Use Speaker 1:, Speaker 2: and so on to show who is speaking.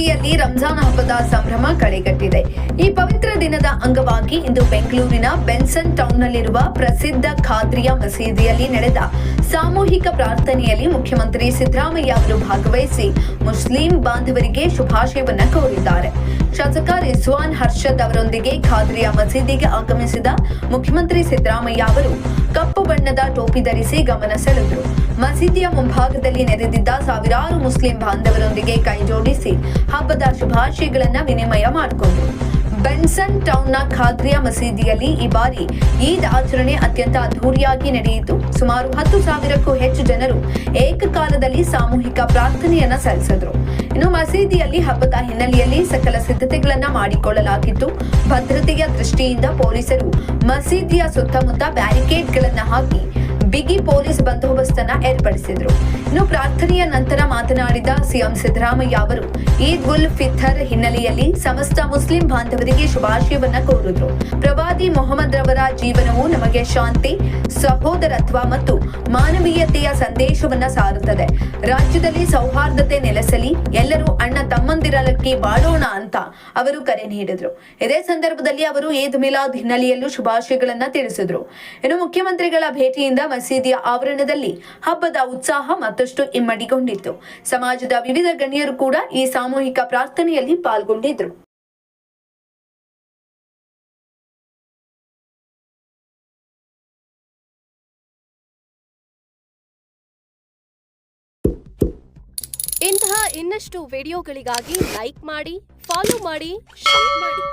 Speaker 1: ಮಸೀದಿಯಲ್ಲಿ ರಂಜಾನ್ ಹಬ್ಬದ ಸಂಭ್ರಮ ಕಳೆಗಟ್ಟಿದೆ. ಈ ಪವಿತ್ರ ದಿನದ ಅಂಗವಾಗಿ ಇಂದು ಬೆಂಗಳೂರಿನ ಬೆನ್ಸನ್ ಟೌನ್ನಲ್ಲಿರುವ ಪ್ರಸಿದ್ಧ ಖಾದ್ರಿಯಾ ಮಸೀದಿಯಲ್ಲಿ ನಡೆದ ಸಾಮೂಹಿಕ ಪ್ರಾರ್ಥನೆಯಲ್ಲಿ ಮುಖ್ಯಮಂತ್ರಿ ಸಿದ್ದರಾಮಯ್ಯ ಅವರು ಭಾಗವಹಿಸಿ ಮುಸ್ಲಿಂ ಬಾಂಧವರಿಗೆ ಶುಭಾಶಯವನ್ನ ಕೋರಿದ್ದಾರೆ. ಶಾಸಕ ರಿಜ್ವಾನ್ ಹರ್ಷದ್ ಅವರೊಂದಿಗೆ ಖಾದ್ರಿಯಾ ಮಸೀದಿಗೆ ಆಗಮಿಸಿದ ಮುಖ್ಯಮಂತ್ರಿ ಸಿದ್ದರಾಮಯ್ಯ ಅವರು ಕಪ್ಪು ಬಣ್ಣದ ಟೋಪಿ ಧರಿಸಿ ಗಮನ ಸೆಳೆದರು. ಮಸೀದಿಯ ಮುಂಭಾಗದಲ್ಲಿ ನೆರೆದಿದ್ದ ಸಾವಿರಾರು ಮುಸ್ಲಿಂ ಬಾಂಧವರೊಂದಿಗೆ ಕೈ ಜೋಡಿಸಿ ಹಬ್ಬದ ಶುಭಾಶಯಗಳನ್ನ ವಿನಿಮಯ ಮಾಡಿಕೊಂಡರು. ಬೆನ್ಸನ್ ಟೌನ್ನ ಖಾದ್ರಿಯಾ ಮಸೀದಿಯಲ್ಲಿ ಈ ಬಾರಿ ಈದ್ ಆಚರಣೆ ಅತ್ಯಂತ ಅದ್ದೂರಿಯಾಗಿ ನಡೆಯಿತು. ಸುಮಾರು 10,000ಕ್ಕೂ ಹೆಚ್ಚು ಜನರು ಏಕಕಾಲದಲ್ಲಿ ಸಾಮೂಹಿಕ ಪ್ರಾರ್ಥನೆಯನ್ನ ಸಲ್ಲಿಸಿದ್ರು. ಇನ್ನು ಮಸೀದಿಯಲ್ಲಿ ಹಬ್ಬದ ಹಿನ್ನೆಲೆಯಲ್ಲಿ ಸಕಲ ಸಿದ್ಧತೆಗಳನ್ನ ಮಾಡಿಕೊಳ್ಳಲಾಗಿತ್ತು. ಭದ್ರತೆಯ ದೃಷ್ಟಿಯಿಂದ ಪೊಲೀಸರು ಮಸೀದಿಯ ಸುತ್ತಮುತ್ತ ಬ್ಯಾರಿಕೇಡ್ಗಳನ್ನ ಹಾಕಿ ಬಿಗಿ ಪೊಲೀಸ್ ಬಂದೋಬಸ್ತನ್ನ ಏರ್ಪಡಿಸಿದ್ರು. ಇನ್ನು ಪ್ರಾರ್ಥನೆಯ ನಂತರ ಮಾತನಾಡಿದ ಸಿಎಂ ಸಿದ್ದರಾಮಯ್ಯ ಅವರು ಈದ್ ಉಲ್ ಫಿತರ್ ಹಿನ್ನೆಲೆಯಲ್ಲಿ ಸಮಸ್ತ ಮುಸ್ಲಿಂ ಬಾಂಧವರಿಗೆ ಶುಭಾಶಯವನ್ನ ಕೋರಿದ್ರು. ಪ್ರವಾದಿ ಮೊಹಮ್ಮದ್ ರವರ ಜೀವನವು ನಮಗೆ ಶಾಂತಿ, ಸಹೋದರತ್ವ ಮತ್ತು ಮಾನವೀಯತೆಯ ಸಂದೇಶವನ್ನ ಸಾರುತ್ತದೆ. ರಾಜ್ಯದಲ್ಲಿ ಸೌಹಾರ್ದತೆ ನೆಲೆಸಲಿ, ಎಲ್ಲರೂ ಅಣ್ಣ ತಮ್ಮಂದಿರಲಕ್ಕೆ ಬಾಳೋಣ ಅಂತ ಅವರು ಕರೆ ನೀಡಿದ್ರು. ಇದೇ ಸಂದರ್ಭದಲ್ಲಿ ಅವರು ಈದ್ ಮಿಲಾದ್ ಹಿನ್ನೆಲೆಯಲ್ಲೂ ಶುಭಾಶಯಗಳನ್ನ ತಿಳಿಸಿದ್ರು. ಇನ್ನು ಮುಖ್ಯಮಂತ್ರಿಗಳ ಭೇಟಿಯಿಂದ ಮಸೀದಿಯ ಆವರಣದಲ್ಲಿ ಹಬ್ಬದ ಉತ್ಸಾಹ ಮತ್ತಷ್ಟು ಇಮ್ಮಡಿಗೊಂಡಿತ್ತು. ಸಮಾಜದ ವಿವಿಧ ಗಣ್ಯರು ಕೂಡ ಈ ಸಾಮೂಹಿಕ ಪ್ರಾರ್ಥನೆಯಲ್ಲಿ ಪಾಲ್ಗೊಂಡಿದ್ರು.
Speaker 2: ಇಂತಹ ಇನ್ನಷ್ಟು ವಿಡಿಯೋಗಳಿಗಾಗಿ ಲೈಕ್ ಮಾಡಿ, ಫಾಲೋ ಮಾಡಿ, ಶೇರ್ ಮಾಡಿ.